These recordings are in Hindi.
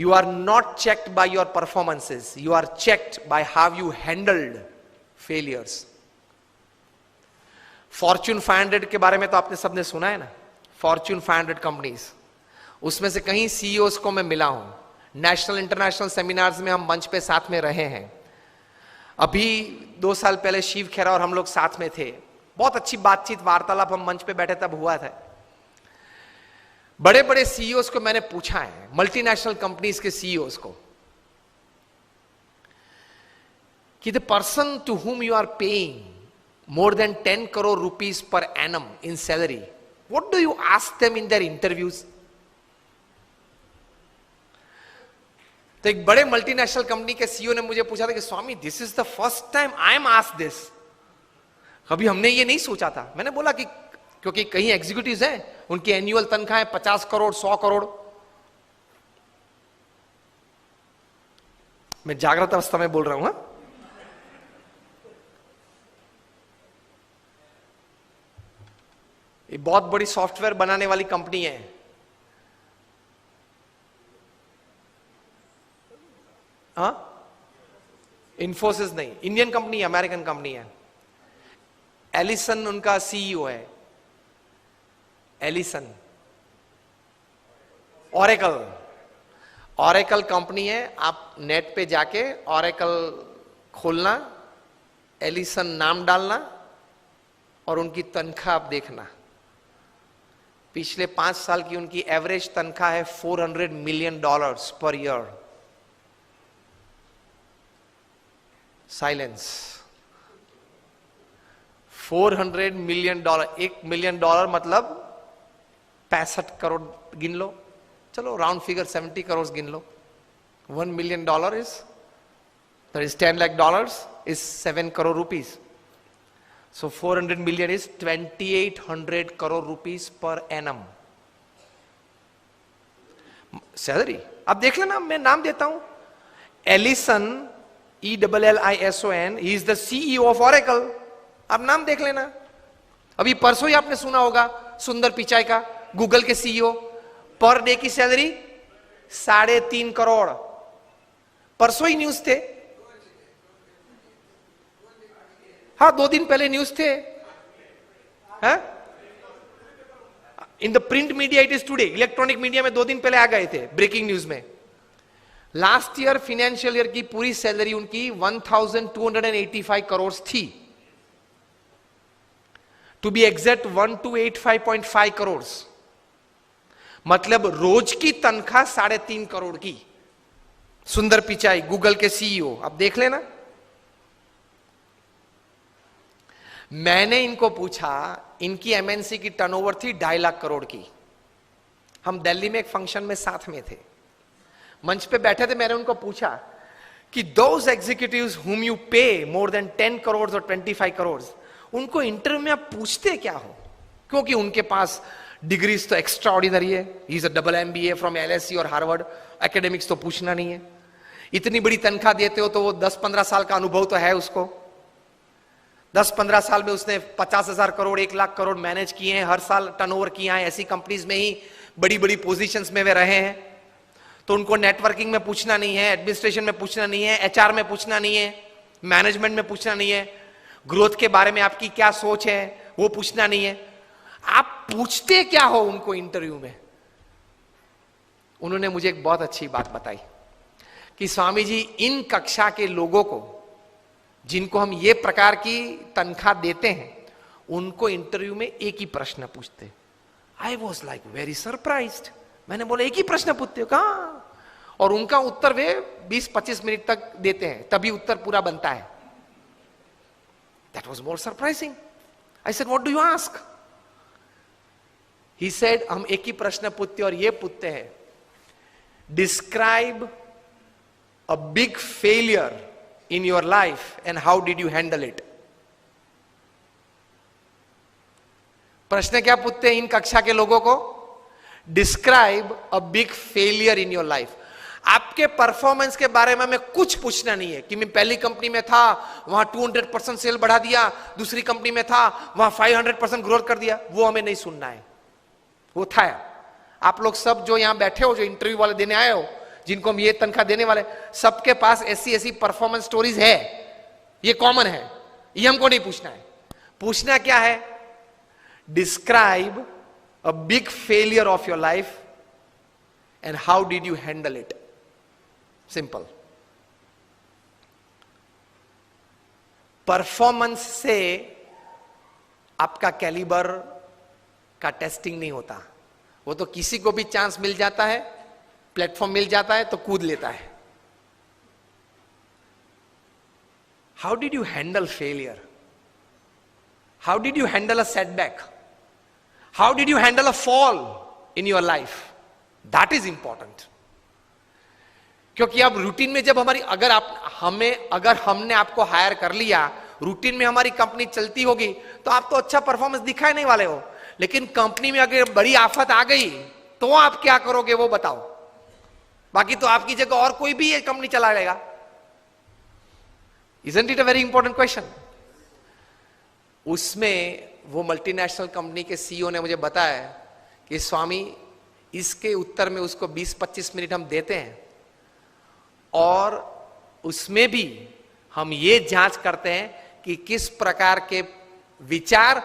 You are not checked by your performances. You are checked by how you handled failures. Fortune 500 के बारे में तो आपने सबने सुना है ना, Fortune 500 कंपनीज, उसमें से कहीं सीईओज को मैं मिला हूं, नेशनल इंटरनेशनल सेमिनार्स में हम मंच पे साथ में रहे हैं। अभी 2 साल पहले शिव खेरा और हम लोग साथ में थे, बहुत अच्छी बातचीत वार्तालाप हम मंच पे बैठे तब हुआ था। बड़े बड़े सीईओज को मैंने पूछा है, मल्टीनेशनल कंपनीज के सीईओज को, कि the person to whom you are paying more than 10 crore rupees per annum in salary, what do you ask them in their interviews? तो एक बड़े मल्टीनेशनल कंपनी के सीईओ ने मुझे पूछा था कि Swami, this is the first time I am asked this, कभी हमने ये नहीं सोचा था। मैंने बोला कि क्योंकि कई एग्जीक्यूटिव्स हैं, उनकी एनुअल तनख्वाह है 50 करोड़ 100 करोड़। मैं जागृत अवस्था में बोल रहा हूं। ये बहुत बड़ी सॉफ्टवेयर बनाने वाली कंपनी है, हाँ, इन्फोसिस नहीं, इंडियन कंपनी है, अमेरिकन कंपनी है। एलिसन उनका सीईओ है, एलिसन। ऑरेकल कंपनी है, आप नेट पे जाके ऑरेकल खोलना, एलिसन नाम डालना और उनकी तनख्वाह आप देखना। पिछले 5 साल की उनकी एवरेज तनख्वाह है $400 million per year. Silence. $400 million, $1 million मतलब 65 करोड़ गिन लो, चलो राउंड फिगर 70 करोड़ गिन लो। $1 million is, that is $10 lakh is 7 crore rupees. So 400 million is 2800 crore rupees per annum salary. अब देख लेना, मैं नाम देता हूं, Allison, ELLISON, he is the CEO of Oracle। अब नाम देख लेना। अभी परसों ही आपने सुना होगा सुंदर पिचाई का, गूगल के सीईओ, पर डे की सैलरी 3.5 करोड़। परसों ही न्यूज थे, हाँ 2 दिन पहले न्यूज थे, in the print media it is today, electronic media में 2 दिन पहले आ गए थे ब्रेकिंग न्यूज में। लास्ट ईयर फाइनेंशियल ईयर की पूरी सैलरी उनकी 1285 करोड़ थी, टू बी एग्जैक्ट 1285.5 करोड़, मतलब रोज की तनख्वाह 3.5 करोड़ की। सुंदर पिचाई, गूगल के सीईओ, अब देख लेना। मैंने इनको पूछा, इनकी एमएनसी की टर्नओवर थी 2.5 लाख करोड़ की। हम दिल्ली में एक फंक्शन में साथ में थे, मंच पे बैठे थे, मैंने उनको पूछा कि दोज एग्जीक्यूटिव्स हुम यू पे मोर देन 10 करोड़ और 25 करोड़, उनको इंटरव्यू में आप पूछते क्या हो? क्योंकि उनके पास डिग्रीज तो एक्स्ट्रा ऑर्डिनरी है, he is a double MBA from LSE और हार्वर्ड, एकेडमिक्स तो पूछना नहीं है। इतनी बड़ी तनख्वाह देते हो तो वो 10-15 साल का अनुभव तो है उसको। 10-15 साल में उसने 50,000 करोड़ 1 लाख करोड़ मैनेज किए हैं, हर साल टर्नओवर किया है, ऐसी कंपनीज में ही बड़ी बड़ी पोजीशंस में वे रहे हैं। तो उनको नेटवर्किंग में पूछना नहीं है, एडमिनिस्ट्रेशन में पूछना नहीं है, HR में पूछना नहीं है, मैनेजमेंट में पूछना नहीं है, ग्रोथ के बारे में आपकी क्या सोच है वो पूछना नहीं है। आप पूछते क्या हो उनको इंटरव्यू में? उन्होंने मुझे एक बहुत अच्छी बात बताई कि स्वामी जी, इन कक्षा के लोगों को जिनको हम ये प्रकार की तनख्वाह देते हैं, उनको इंटरव्यू में एक ही प्रश्न पूछते। I was like very surprised. मैंने बोला एक ही प्रश्न पूछते हो? कहा? और उनका उत्तर वे 20-25 मिनट तक देते हैं, तभी उत्तर पूरा बनता है। That was more surprising. I said what do you ask? He said हम एक ही प्रश्न पूछते और ये पूछते हैं, describe a big failure in your life and how did you handle it? प्रश्न क्या पूछते हैं इन कक्षा के लोगों को? Describe a big failure in your life. आपके परफॉर्मेंस के बारे में हमें कुछ पूछना नहीं है कि मैं पहली कंपनी में था, वहां 200% सेल बढ़ा दिया, दूसरी कंपनी में था, वहां 500% ग्रोथ कर दिया, वो हमें नहीं सुनना है। वो था, आप लोग सब जो यहां बैठे हो, जो इंटरव्यू वाले देने आए हो, जिनको हम ये तनख्वाह देने वाले, सबके पास ऐसी ऐसी परफॉर्मेंस स्टोरीज है, ये कॉमन है, ये हमको नहीं पूछना है। पूछना क्या है? Describe a big failure of your life and how did you handle it. Simple. Performance से आपका कैलिबर का टेस्टिंग नहीं होता, वो तो किसी को भी चांस मिल जाता है, प्लेटफॉर्म मिल जाता है तो कूद लेता है। How did you handle failure? How did you handle a setback? How did you handle a fall in your life? That is important. क्योंकि अब रूटीन में जब हमारी, अगर हमने आपको हायर कर लिया, रूटीन में हमारी कंपनी चलती होगी, तो आप तो अच्छा परफॉर्मेंस दिखाए नहीं वाले हो। लेकिन कंपनी में अगर बड़ी आफत आ गई तो आप क्या करोगे वो बताओ। बाकी तो आपकी जगह और कोई भी ये कंपनी चला लेगा। Isn't it a very important question? उसमें वो मल्टीनेशनल कंपनी के सीईओ ने मुझे बताया कि स्वामी, इसके उत्तर में उसको 20-25 मिनट हम देते हैं और उसमें भी हम ये जांच करते हैं कि किस प्रकार के विचार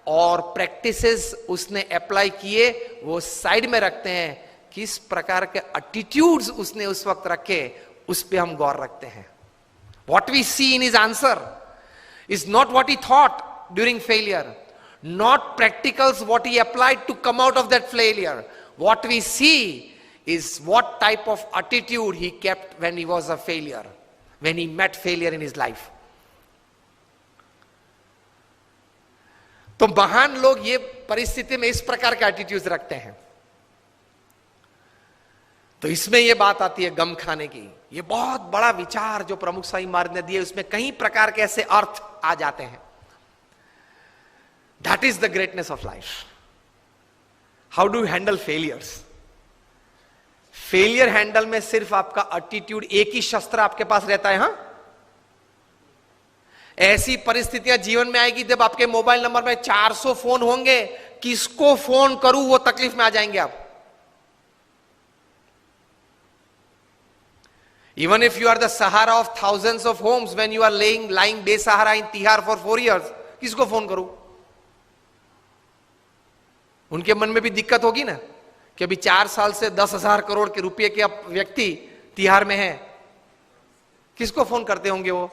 और प्रैक्टिसेस उसने अप्लाई किए, वो साइड में रखते हैं। किस प्रकार के एटीट्यूड्स उसने उस वक्त रखे, उस पे हम गौर रखते हैं। What we see in his answer is not what he thought during failure, not practicals what he applied to come out of that failure. What we see is what type of attitude he kept when he was a failure, when he met failure in his life. तो महान लोग ये परिस्थिति में इस प्रकार के एटीट्यूड्स रखते हैं। तो इसमें यह बात आती है गम खाने की। ये बहुत बड़ा विचार जो प्रमुख स्वामी महाराज ने दिए, उसमें कई प्रकार के ऐसे अर्थ आ जाते हैं। That is the greatness of life. How do you handle failures? Failure handle में सिर्फ आपका एटीट्यूड, एक ही शस्त्र आपके पास रहता है। हां, ऐसी परिस्थितियां जीवन में आएगी जब आपके मोबाइल नंबर में 400 फोन होंगे, किसको फोन करूं वो तकलीफ में आ जाएंगे आप। Even if you are the Sahara of thousands of homes, when you are lying बेसहारा in तिहार for 4 years, किसको फोन करूं? उनके मन में भी दिक्कत होगी ना कि अभी 4 साल से 10,000 करोड़ के रुपए के व्यक्ति तिहार में है, किसको फोन करते होंगे वो?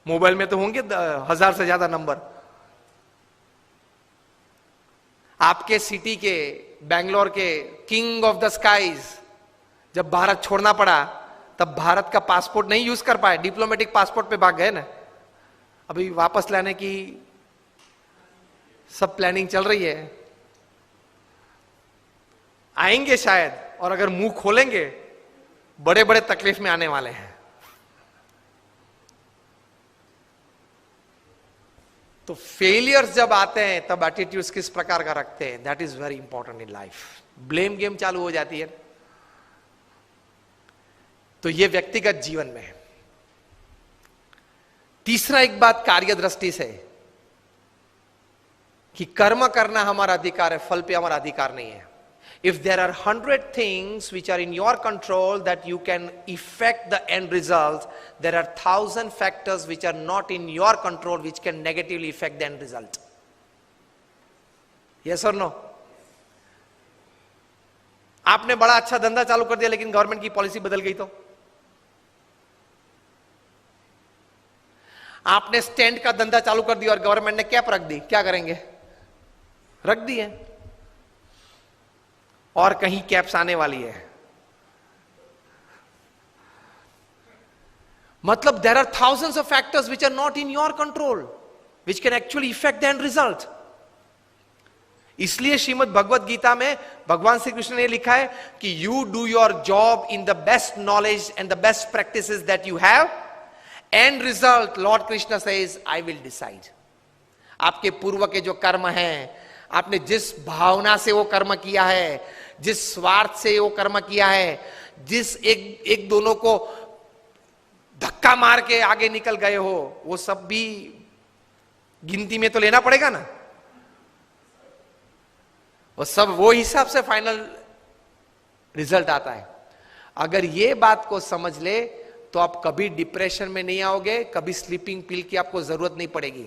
मोबाइल में तो होंगे 1000 से ज्यादा नंबर। आपके सिटी के, बेंगलोर के किंग ऑफ द स्काईज जब भारत छोड़ना पड़ा, तब भारत का पासपोर्ट नहीं यूज कर पाए, डिप्लोमेटिक पासपोर्ट पे भाग गए ना। अभी वापस लाने की सब प्लानिंग चल रही है, आएंगे शायद, और अगर मुंह खोलेंगे बड़े बड़े तकलीफ में आने वाले हैं। तो फेलियर्स जब आते हैं तब एटीट्यूड्स किस प्रकार का रखते हैं, that is very important in life. Blame game चालू हो जाती है। तो यह व्यक्तिगत जीवन में है। तीसरा एक बात कार्य दृष्टि से कि कर्म करना हमारा अधिकार है, फल पे हमारा अधिकार नहीं है। If there are 100 things which are in your control that you can effect the end result, there are 1000 factors which are not in your control which can negatively effect the end result. Yes और नो? आपने बड़ा अच्छा धंधा चालू कर दिया लेकिन गवर्नमेंट की पॉलिसी बदल गई तो? आपने स्टैंड का धंधा चालू कर दिया और गवर्नमेंट ने कैप रख दी, क्या करेंगे? रख दी है, और कहीं कैप्स आने वाली है। मतलब there are thousands of factors which are not in your control which can actually effect the end result. इसलिए श्रीमद् भगवद गीता में भगवान श्री कृष्ण ने लिखा है कि you do your job in the best knowledge and the best practices that you have, and result Lord Krishna says I will decide. आपके पूर्व के जो कर्म हैं, आपने जिस भावना से वो कर्म किया है, जिस स्वार्थ से वो कर्म किया है, जिस एक दोनों को धक्का मार के आगे निकल गए हो, वो सब भी गिनती में तो लेना पड़ेगा ना। वो सब वो हिसाब से फाइनल रिजल्ट आता है। अगर ये बात को समझ ले तो आप कभी डिप्रेशन में नहीं आओगे, कभी स्लीपिंग पिल की आपको जरूरत नहीं पड़ेगी।